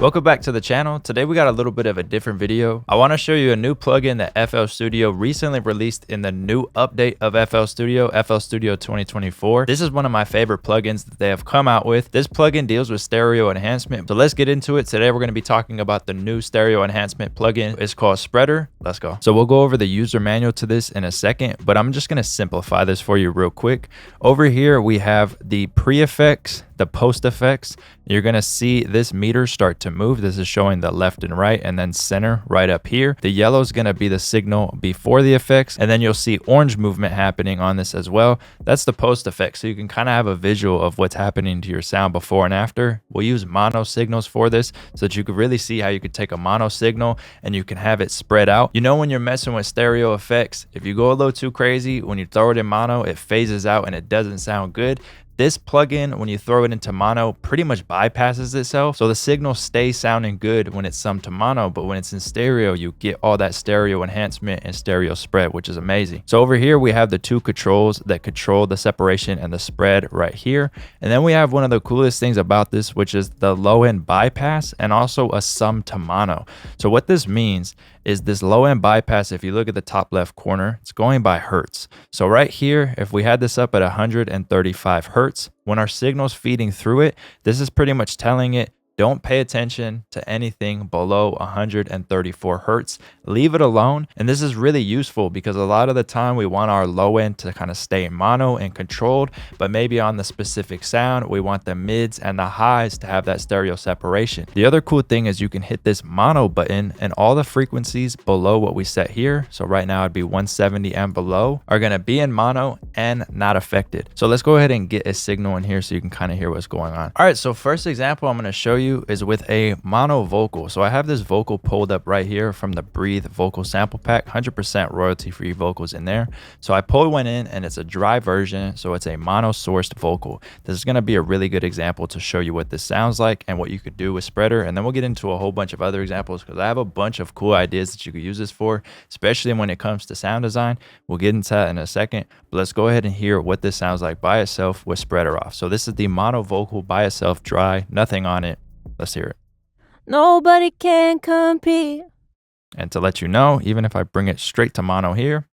Welcome back to the channel. Today we got a little bit of a different video. I want to show you a new plugin that FL Studio recently released in the new update of FL Studio 2024. This is one of my favorite plugins that they have come out with. This plugin deals with stereo enhancement. So let's get into it. Today we're going to be talking about the new stereo enhancement plugin. It's called Spreader. Let's go. So we'll go over the user manual to this in a second, but I'm just going to simplify this for you real quick. Over here we have the pre-effects, the post effects. You're going to see this meter start to move. This is showing the left and right, and then center right up here. The yellow is going to be the signal before the effects, and then you'll see orange movement happening on this as well. That's the post effect, so you can kind of have a visual of what's happening to your sound before and after. We'll use mono signals for this so that you could really see how you could take a mono signal and you can have it spread out. You know, when you're messing with stereo effects, if you go a little too crazy, when you throw it in mono, it phases out and it doesn't sound good. This plugin, when you throw it into mono, pretty much bypasses itself. So the signal stays sounding good when it's summed to mono, but when it's in stereo, you get all that stereo enhancement and stereo spread, which is amazing. So over here, we have the two controls that control the separation and the spread right here. And then we have one of the coolest things about this, which is the low end bypass and also a sum to mono. So what this means is this low end bypass, if you look at the top left corner, it's going by hertz. So right here, if we had this up at 135 hertz, when our signal's feeding through it, this is pretty much telling it, don't pay attention to anything below 134 hertz. Leave it alone. And this is really useful because a lot of the time we want our low end to kind of stay mono and controlled, but maybe on the specific sound, we want the mids and the highs to have that stereo separation. The other cool thing is you can hit this mono button and all the frequencies below what we set here, so right now it'd be 170 and below, are going to be in mono and not affected. So let's go ahead and get a signal in here so you can kind of hear what's going on. All right, so first example I'm going to show you is with a mono vocal. So I have this vocal pulled up right here from the Breathe vocal sample pack, 100% royalty free vocals in there. So I pulled one in and it's a dry version, so it's a mono sourced vocal. This is going to be a really good example to show you what this sounds like and what you could do with Spreader, and then we'll get into a whole bunch of other examples because I have a bunch of cool ideas that you could use this for, especially when it comes to sound design. We'll get into that in a second, but let's go ahead and hear what this sounds like by itself with Spreader off. So this is the mono vocal by itself, dry, nothing on it. Let's hear it. Nobody can compete. And to let you know, even if I bring it straight to mono here,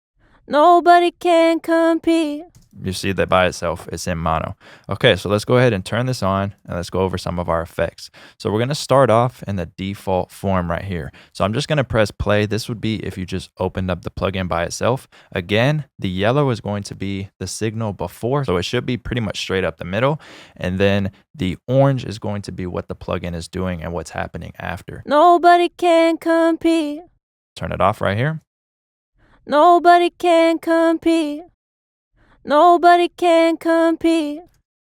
Nobody can compete. you see that by itself, it's in mono. Okay, so let's go ahead and turn this on and let's go over some of our effects. So we're going to start off in the default form right here. So I'm just going to press play. This would be if you just opened up the plugin by itself. Again, the yellow is going to be the signal before, so it should be pretty much straight up the middle. And then the orange is going to be what the plugin is doing and what's happening after. Nobody can compete. Turn it off right here. Nobody can compete. Nobody can compete.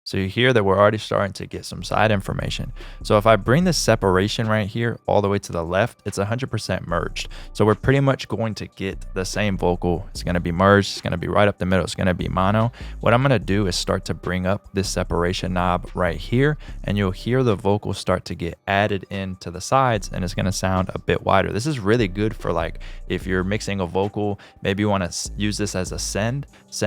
So you hear that we're already starting to get some side information. So if I bring the separation right here all the way to the left, it's 100% merged. So we're pretty much going to get the same vocal. It's going to be merged. It's going to be right up the middle. It's going to be mono. What I'm going to do is start to bring up this separation knob right here, and you'll hear the vocal start to get added into the sides, and it's going to sound a bit wider. This is really good for like if you're mixing a vocal, maybe you want to use this as a send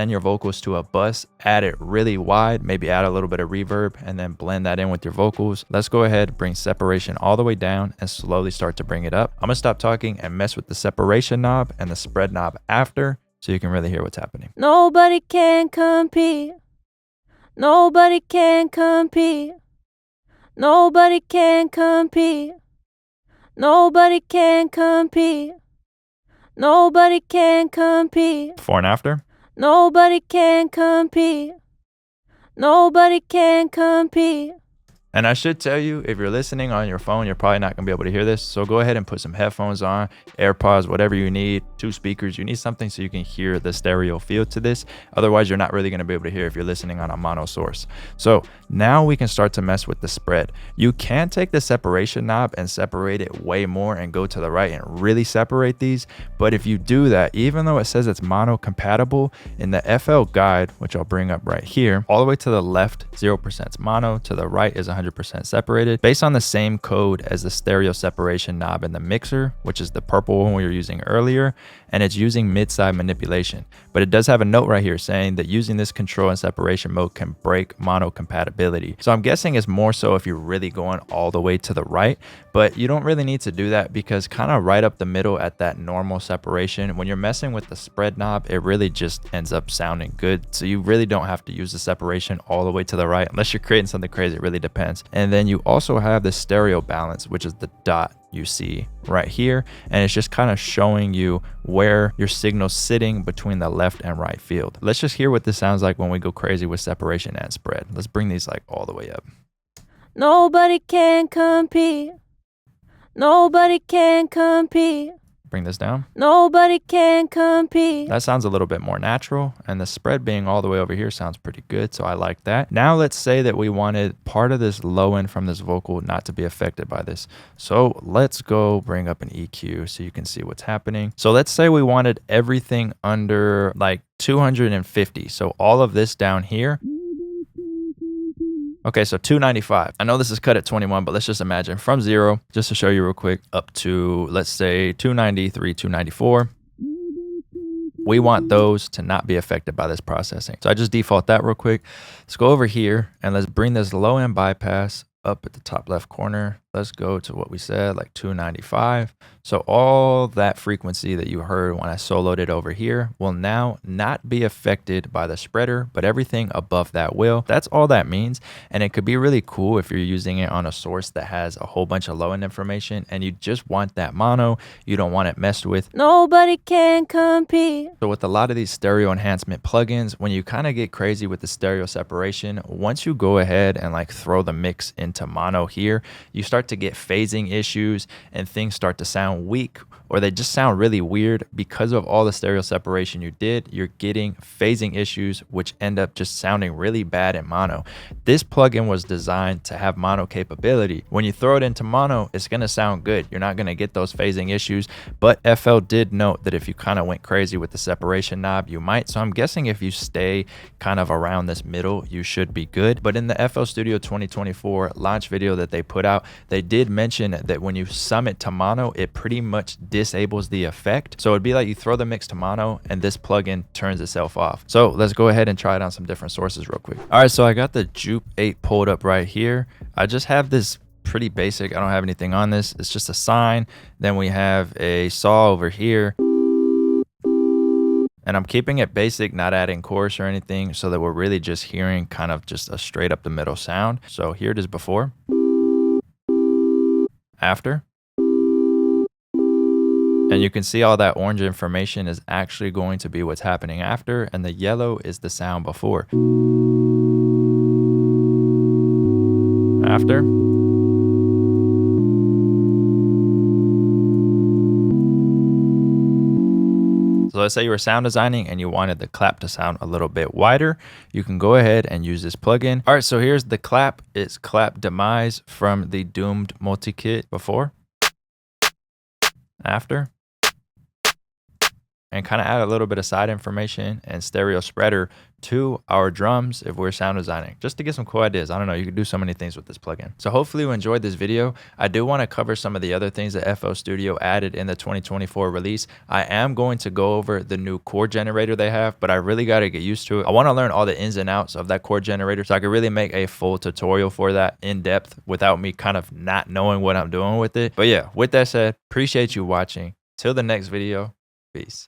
your vocals to a bus, add it really wide, maybe add a little bit of reverb, and then blend that in with your vocals. Let's go ahead, bring separation all the way down and slowly start to bring it up. I'm gonna stop talking and mess with the separation knob and the spread knob after so you can really hear what's happening. Nobody can compete. Nobody can compete. Nobody can compete. Nobody can compete. Nobody can compete. Before and after. Nobody can compete. Nobody can compete. And I should tell you, if you're listening on your phone, you're probably not going to be able to hear this. So go ahead and put some headphones on, AirPods, whatever you need, 2 speakers. You need something so you can hear the stereo feel to this. Otherwise, you're not really going to be able to hear if you're listening on a mono source. So now we can start to mess with the spread. You can take the separation knob and separate it way more and go to the right and really separate these. But if you do that, even though it says it's mono compatible, in the FL guide, which I'll bring up right here, all the way to the left, 0% is mono, to the right is 100% 100% separated based on the same code as the stereo separation knob in the mixer, which is the purple one we were using earlier, and it's using mid-side manipulation. But it does have a note right here saying that using this control and separation mode can break mono compatibility. So I'm guessing it's more so if you're really going all the way to the right, but you don't really need to do that because kind of right up the middle at that normal separation, when you're messing with the spread knob, it really just ends up sounding good. So you really don't have to use the separation all the way to the right unless you're creating something crazy. It really depends. And then you also have the stereo balance, which is the dot you see right here, and it's just kind of showing you where your signal's sitting between the left and right field. Let's just hear what this sounds like when we go crazy with separation and spread. Let's bring these like all the way up. Nobody can compete. Nobody can compete. Bring this down. Nobody can compete. That sounds a little bit more natural, and the spread being all the way over here sounds pretty good, so I like that. Now let's say that we wanted part of this low end from this vocal not to be affected by this. So let's go bring up an EQ so you can see what's happening. So let's say we wanted everything under like 250. So all of this down here. Okay, so 295. I know this is cut at 21, but let's just imagine from 0, just to show you real quick, up to, let's say, 293, 294. We want those to not be affected by this processing. So I just default that real quick. Let's go over here and let's bring this low end bypass up at the top left corner. Let's go to what we said, like 295. So all that frequency that you heard when I soloed it over here will now not be affected by the spreader, but everything above that will. That's all that means. And it could be really cool if you're using it on a source that has a whole bunch of low end information and you just want that mono, you don't want it messed with. Nobody can compete. So with a lot of these stereo enhancement plugins, when you kind of get crazy with the stereo separation, once you go ahead and like throw the mix into mono here, you start to get phasing issues and things start to sound weak, or they just sound really weird because of all the stereo separation you did. You're getting phasing issues which end up just sounding really bad in mono. This plugin was designed to have mono capability. When you throw it into mono, it's going to sound good. You're not going to get those phasing issues, but FL did note that if you kind of went crazy with the separation knob, you might. So I'm guessing if you stay kind of around this middle, you should be good. But in the FL Studio 2024 launch video that they put out, they did mention that when you sum it to mono, it pretty much disables the effect. So it'd be like you throw the mix to mono and this plugin turns itself off. So let's go ahead and try it on some different sources real quick. All right, so I got the Jupe 8 pulled up right here. I just have this pretty basic. I don't have anything on this. It's just a sine. Then we have a saw over here. And I'm keeping it basic, not adding chorus or anything, so that we're really just hearing kind of just a straight up the middle sound. So here it is before, after. And you can see all that orange information is actually going to be what's happening after, and the yellow is the sound before. After. So let's say you were sound designing and you wanted the clap to sound a little bit wider. You can go ahead and use this plugin. All right, so here's the clap. It's clap demise from the Doomed multi-kit before, after, and kind of add a little bit of side information and stereo spreader to our drums if we're sound designing, just to get some cool ideas. I don't know, you can do so many things with this plugin. So hopefully you enjoyed this video. I do want to cover some of the other things that FL Studio added in the 2024 release. I am going to go over the new chord generator they have, but I really got to get used to it. I want to learn all the ins and outs of that chord generator so I can really make a full tutorial for that in depth without me kind of not knowing what I'm doing with it. But yeah, with that said, appreciate you watching. Till the next video, peace.